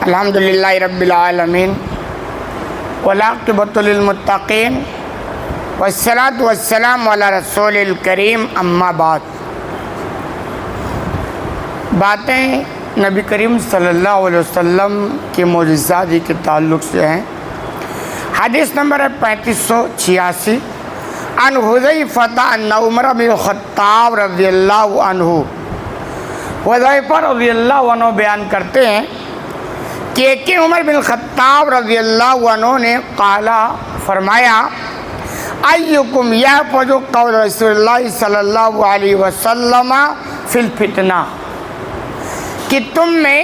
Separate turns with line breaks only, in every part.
الحمدللہ رب العالمین والعاقبۃ للمتقین والصلاۃ والسلام علی رسول الکریم اما بعد۔ باتیں نبی کریم صلی اللہ علیہ وسلم کے معجزات کے تعلق سے ہیں۔ حدیث نمبر ہے 3586 عن حذیفہ ان عمر بن الخطاب رضی اللہ عنہ۔ حذیفہ رضی اللہ عنہ بیان کرتے ہیں کہ عمر بن الخطاب رضی اللہ عنہ نے قالا فرمایا ایکم یحفظ قول رسول اللہ صلی اللہ علیہ وسلم فی الفتنہ، کہ تم میں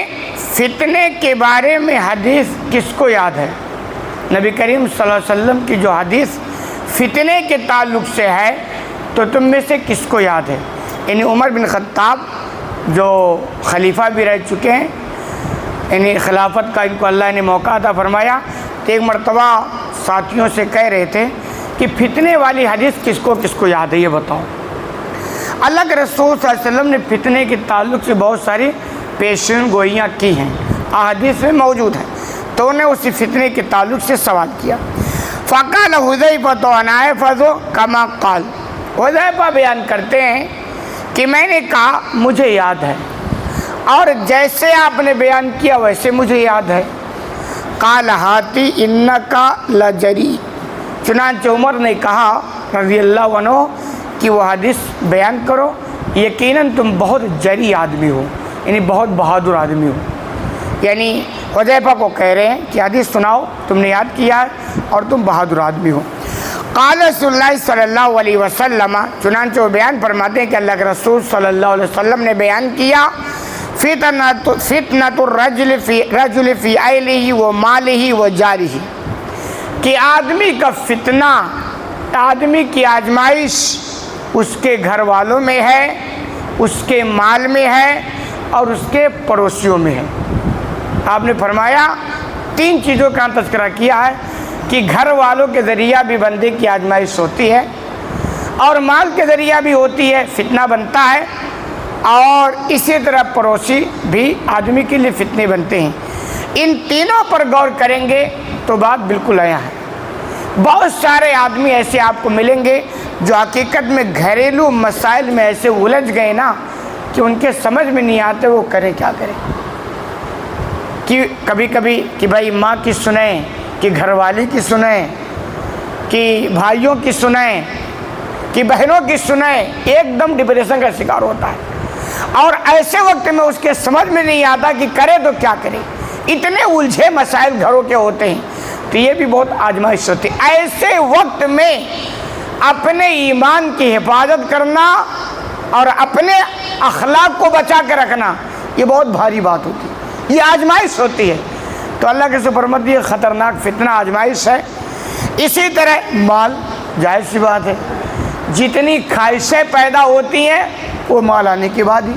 فتنے کے بارے میں حدیث کس کو یاد ہے؟ نبی کریم صلی اللہ علیہ وسلم کی جو حدیث فتنے کے تعلق سے ہے تو تم میں سے کس کو یاد ہے؟ یعنی عمر بن خطاب جو خلیفہ بھی رہ چکے ہیں، یعنی خلافت کا ان کو اللہ نے موقع عطا فرمایا، تو ایک مرتبہ ساتھیوں سے کہہ رہے تھے کہ فتنے والی حدیث کس کو یاد ہے، یہ بتاؤ۔ اللہ کے رسول صلی اللہ علیہ وسلم نے فتنے کے تعلق سے بہت ساری پیشین گوئیاں کی ہیں، احادیث میں موجود ہیں، تو انہیں اسی فتنے کے تعلق سے سوال کیا۔ فقال حذیفہ انا احفظ کما قال، حذیفہ بیان کرتے ہیں کہ میں نے کہا مجھے یاد ہے، اور جیسے آپ نے بیان کیا ویسے مجھے یاد ہے۔ قال ہاتی انکا لجری، چنانچہ عمر نے کہا رضی اللہ عنہ کہ وہ حدیث بیان کرو، یقیناً تم بہت جری آدمی ہو، یعنی بہت بہادر آدمی ہو۔ یعنی حذیفہ کو کہہ رہے ہیں کہ حدیث سناؤ، تم نے یاد کیا ہے اور تم بہادر آدمی ہو۔ قال رسول اللہ صلی اللہ علیہ وسلم، چنانچہ وہ بیان فرماتے ہیں کہ اللہ کے رسول صلی اللہ علیہ وسلم نے بیان کیا فتنۃ الرجل فی اہلہ و مالہ و جارہ، کہ آدمی کا فتنہ، آدمی کی آزمائش اس کے گھر والوں میں ہے، اس کے مال میں ہے اور اس کے پڑوسیوں میں ہے۔ آپ نے فرمایا تین چیزوں کا تذکرہ کیا ہے کہ گھر والوں کے ذریعہ بھی بندے کی آزمائش ہوتی ہے، اور مال کے ذریعہ بھی ہوتی ہے، فتنہ بنتا ہے، اور اسی طرح پڑوسی بھی آدمی کے لیے فتنے بنتے ہیں۔ ان تینوں پر غور کریں گے تو بات بالکل آیا ہے۔ بہت سارے آدمی ایسے آپ کو ملیں گے جو حقیقت میں گھریلو مسائل میں ایسے الجھ گئے نا کہ ان کے سمجھ میں نہیں آتے وہ کریں کیا کریں، کہ کبھی کبھی کہ بھائی ماں کی سنیں، کہ گھر والی کی سنیں، کہ بھائیوں کی سنیں، کہ بہنوں کی سنیں، ایک دم ڈپریشن کا شکار ہوتا ہے، اور ایسے وقت میں اس کے سمجھ میں نہیں آتا کہ کرے تو کیا کرے، اتنے الجھے مسائل گھروں کے ہوتے ہیں، تو یہ بھی بہت آزمائش ہوتی ہے۔ ایسے وقت میں اپنے ایمان کی حفاظت کرنا اور اپنے اخلاق کو بچا کے رکھنا یہ بہت بھاری بات ہوتی ہے، یہ آزمائش ہوتی ہے۔ تو اللہ کے فرماتے ہیں یہ خطرناک فتنہ آزمائش ہے۔ اسی طرح مال، ظاہر سی بات ہے جتنی خواہشیں پیدا ہوتی ہیں وہ مال آنے کے بعد ہی،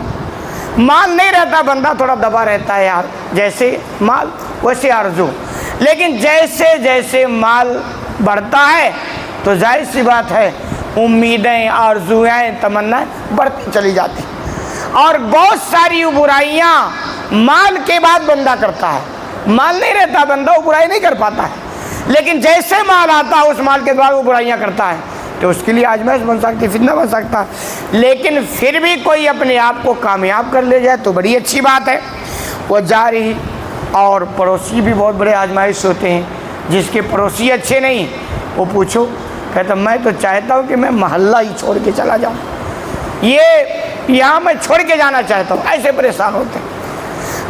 مال نہیں رہتا بندہ تھوڑا دبا رہتا ہے، یار جیسے مال ویسے آرزو، لیکن جیسے جیسے مال بڑھتا ہے تو ظاہر سی بات ہے امیدیں، آرزوئیں، تمنائیں بڑھتی چلی جاتی، اور بہت ساری برائیاں مال کے بعد بندہ کرتا ہے۔ مال نہیں رہتا بندہ وہ برائی نہیں کر پاتا ہے، لیکن جیسے مال آتا ہے اس مال کے بعد وہ برائیاں کرتا ہے، تو اس کے لیے آزمائش بن سکتی، فتنہ بن سکتا ہے۔ لیکن پھر بھی کوئی اپنے آپ کو کامیاب کر لے جائے تو بڑی اچھی بات ہے۔ وہ جاری، اور پڑوسی بھی بہت بڑے آزمائش ہوتے ہیں۔ جس کے پڑوسی اچھے نہیں وہ پوچھو، کہتا میں تو چاہتا ہوں کہ میں محلہ ہی چھوڑ کے چلا جاؤں، یہاں میں چھوڑ کے جانا چاہتا ہوں، ایسے پریشان ہوتے ہیں۔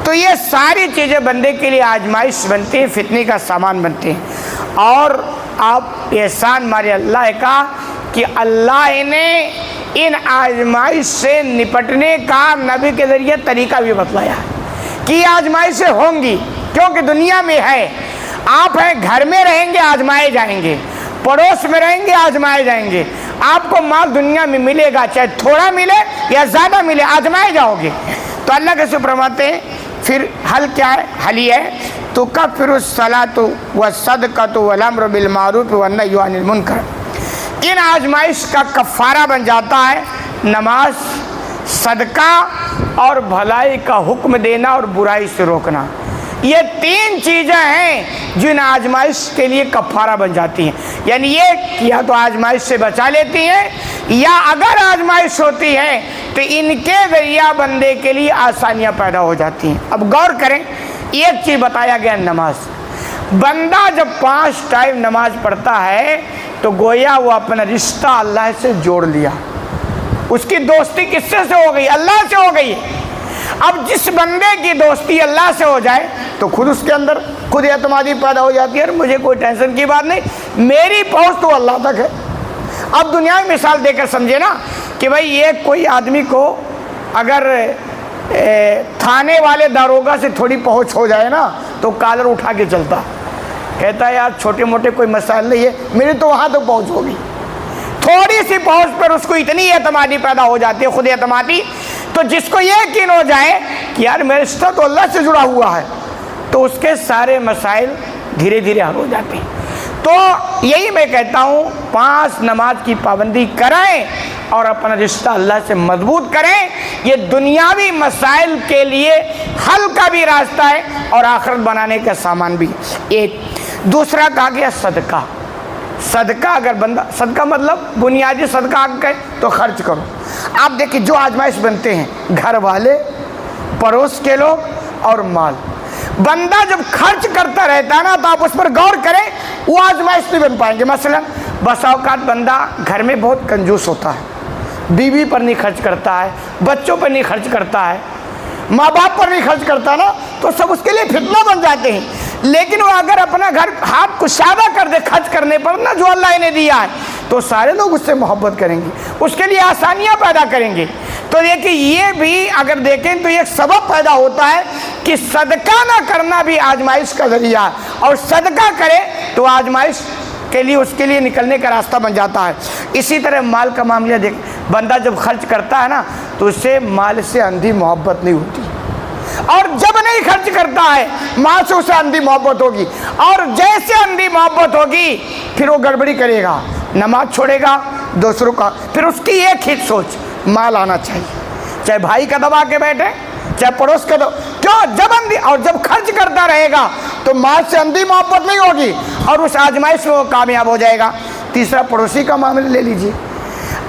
تو یہ ساری چیزیں بندے کے لیے آزمائش بنتی ہیں، فتنے کا سامان بنتے ہیں۔ اور آپ احسان مارے اللہ کا کہ اللہ نے ان آزمائش سے نپٹنے کا نبی کے ذریعے طریقہ بھی بتلایا ہے کہ یہ آزمائشیں ہوں گی، کیونکہ دنیا میں ہے، آپ ہیں گھر میں رہیں گے آزمائے جائیں گے، پڑوس میں رہیں گے آزمائے جائیں گے، آپ کو مال دنیا میں ملے گا، چاہے تھوڑا ملے یا زیادہ ملے، آزمائے جاؤ گے۔ تو اللہ کے فرماتے ہیں پھر حل کیا ہے؟ حل یہ ہے تکفر الصلاۃ والصدقۃ والامر بالمعروف والنہی عن المنکر، ان آزمائش کا کفارہ بن جاتا ہے نماز، صدقہ اور بھلائی کا حکم دینا اور برائی سے روکنا۔ یہ تین چیزیں ہیں جن آزمائش کے لیے کفارہ بن جاتی ہیں، یعنی یہ یا تو آزمائش سے بچا لیتی ہیں، یا اگر آزمائش ہوتی ہے تو ان کے ذریعہ بندے کے لیے آسانیاں پیدا ہو جاتی ہیں۔ اب غور کریں، ایک چیز بتایا گیا نماز۔ بندہ جب 5 ٹائم نماز پڑھتا ہے تو گویا وہ اپنا رشتہ اللہ سے جوڑ لیا، اس کی دوستی کس سے ہو گئی؟ اللہ سے ہو گئی۔ اب جس بندے کی دوستی اللہ سے ہو جائے تو خود اس کے اندر خود اعتمادی پیدا ہو جاتی ہے، مجھے کوئی ٹینشن کی بات نہیں، میری پہنچ تو اللہ تک ہے۔ اب دنیا میں مثال دے کر سمجھے نا کہ بھائی یہ کوئی آدمی کو اگر تھانے والے داروغہ سے تھوڑی پہنچ ہو جائے نا تو کالر اٹھا کے چلتا، کہتا ہے یار چھوٹے موٹے کوئی مسائل نہیں ہے، میری تو وہاں تک پہنچ ہوگی۔ تھوڑی سی پہنچ پر اس کو اتنی اعتمادی پیدا ہو جاتی ہے، خود اعتمادی، تو جس کو یہ یقین ہو جائے کہ یار میرا رشتہ تو اللہ سے جڑا ہوا ہے تو اس کے سارے مسائل دھیرے دھیرے حل ہو جاتے ہیں۔ تو یہی میں کہتا ہوں 5 نماز کی پابندی کریں اور اپنا رشتہ اللہ سے مضبوط کریں، یہ دنیاوی مسائل کے لیے حل کا بھی راستہ ہے اور آخرت بنانے کا سامان بھی۔ ایک دوسرا کہا گیا صدقہ۔ صدقہ اگر بندہ، صدقہ مطلب بنیادی صدقہ آپ کہیں تو خرچ کرو۔ آپ دیکھیں جو آزمائش بنتے ہیں، گھر والے، پڑوس کے لوگ اور مال، بندہ جب خرچ کرتا رہتا ہے نا تو آپ اس پر غور کریں، وہ آزمائش نہیں بن پائیں گے۔ مثلا بسا اوقات بندہ گھر میں بہت کنجوس ہوتا ہے، بیوی پر نہیں خرچ کرتا ہے، بچوں پر نہیں خرچ کرتا ہے، ماں باپ پر نہیں خرچ کرتا نا، تو سب اس کے لیے فتنہ بن جاتے ہیں۔ لیکن وہ اگر اپنا گھر ہاتھ کشادہ کر دے خرچ کرنے پر نا جو اللہ نے دیا ہے تو سارے لوگ اس سے محبت کریں گے، اس کے لیے آسانیاں پیدا کریں گے۔ تو دیکھیں یہ بھی اگر دیکھیں تو ایک سبب پیدا ہوتا ہے کہ صدقہ نہ کرنا بھی آزمائش کا ذریعہ ہے، اور صدقہ کرے تو آزمائش کے لیے اس کے لیے نکلنے کا راستہ بن جاتا ہے۔ اسی طرح مال کا معاملہ دیکھ، بندہ جب خرچ کرتا ہے نا تو اس سے مال سے اندھی محبت نہیں ہوتی، اور جب نہیں خرچ کرتا ہے مال سے اسے اندھی محبت ہوگی، اور جیسے اندھی محبت ہوگی پھر وہ گڑبڑی کرے گا، نماز چھوڑے گا دوسروں کا، پھر اس کی ایک ہی سوچ مال آنا چاہیے، چاہے بھائی کا دبا کے بیٹھے چاہے پڑوس کا کیوں، جب اندھی، اور جب خرچ کرتا رہے گا تو مال سے اندھی محبت نہیں ہوگی اور اس آزمائش میں وہ کامیاب ہو جائے گا۔ تیسرا پڑوسی کا معاملہ لے لیجیے،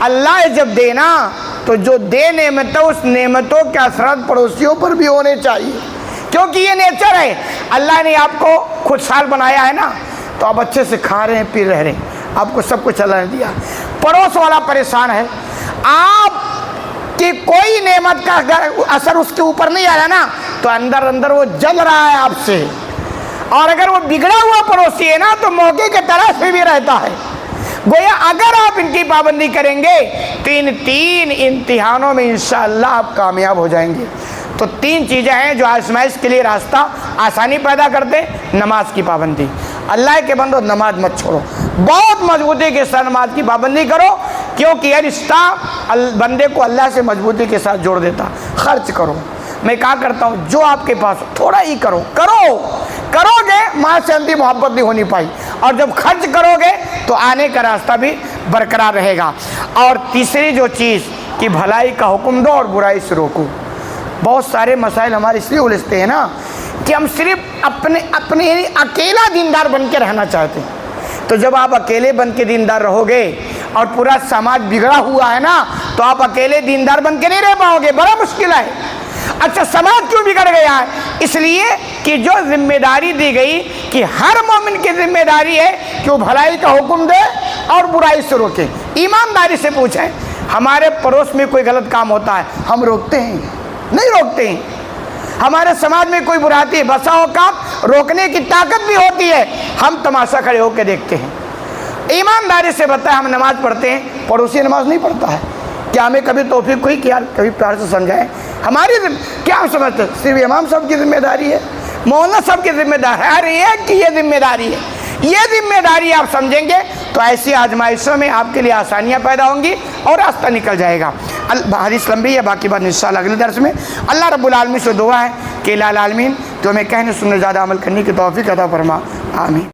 اللہ جب دینا تو جو دے نعمتوں اس نعمتوں کے اثرات پڑوسیوں پر بھی ہونے چاہیے، کیونکہ یہ نیچر ہے۔ اللہ نے آپ کو خود سال بنایا ہے نا تو آپ اچھے سے کھا رہے ہیں پی رہے ہیں، آپ کو سب کچھ اللہ نے دیا، پڑوس والا پریشان ہے، آپ کی کوئی نعمت کا اثر اس کے اوپر نہیں آ رہا نا تو اندر اندر وہ جل رہا ہے آپ سے، اور اگر وہ بگڑا ہوا پڑوسی ہے نا تو موقع کے تلاش میں بھی رہتا ہے۔ گویا اگر آپ ان کی پابندی کریں گے تو ان 3 امتحانوں میں انشاءاللہ آپ کامیاب ہو جائیں گے۔ تو 3 چیزیں ہیں جو آزمائش کے لیے راستہ آسانی پیدا کرتے، نماز کی پابندی۔ اللہ کے بندو نماز مت چھوڑو، بہت مضبوطی کے ساتھ نماز کی پابندی کرو، کیونکہ یہ رشتہ بندے کو اللہ سے مضبوطی کے ساتھ جوڑ دیتا۔ خرچ کرو، میں کہا کرتا ہوں جو آپ کے پاس تھوڑا ہی کرو گے ماں سے اندھی محبت نہیں ہونی پائی، اور جب خرچ کرو گے تو آنے کا راستہ بھی برقرار رہے گا۔ اور تیسری جو چیز کہ بھلائی کا حکم دو اور برائی سے روکو۔ بہت سارے مسائل ہمارے اس لیے الجھتے ہیں نا کہ ہم صرف اپنے اکیلا دیندار بن کے رہنا چاہتے ہیں، تو جب آپ اکیلے بن کے دیندار رہو گے اور پورا سماج بگڑا ہوا ہے نا تو آپ اکیلے دیندار بن کے نہیں رہ پاؤ گے، بڑا مشکل ہے۔ اچھا سماج کیوں بگڑ گیا ہے؟ اس لیے کہ جو ذمہ داری دی گئی کہ ہر مومن کی ذمہ داری ہے کہ وہ بھلائی کا حکم دے اور برائی سے روکے۔ ایمانداری سے پوچھیں، ہمارے پڑوس میں کوئی غلط کام ہوتا ہے ہم روکتے ہیں؟ نہیں روکتے ہیں۔ ہمارے سماج میں کوئی برائی ہے، بسا اوقات روکنے کی طاقت بھی ہوتی ہے، ہم تماشا کھڑے ہو کے دیکھتے ہیں۔ ایمانداری سے بتائیں، ہم نماز پڑھتے ہیں، پڑوسی نماز نہیں پڑھتا ہے، کیا ہمیں کبھی توفیق ہوئی کہ یار کبھی پیار سے سمجھائیں؟ ہماری کیا ہم سمجھتے ہیں صرف امام صاحب کی ذمہ داری ہے، مولانا صاحب کی ذمہ داری ہے، ہر ایک کی یہ ذمہ داری ہے۔ یہ ذمہ داری آپ سمجھیں گے تو ایسی آزمائشوں میں آپ کے لیے آسانیاں پیدا ہوں گی اور راستہ نکل جائے گا۔ حدیث لمبی ہے، باقی بات انشاءاللہ اگلے درس میں۔ اللہ رب العالمین سے دعا ہے کہ الہ العالمین تو ہمیں کہنے سننے زیادہ عمل کرنے کی توفیق عطا فرما، آمین۔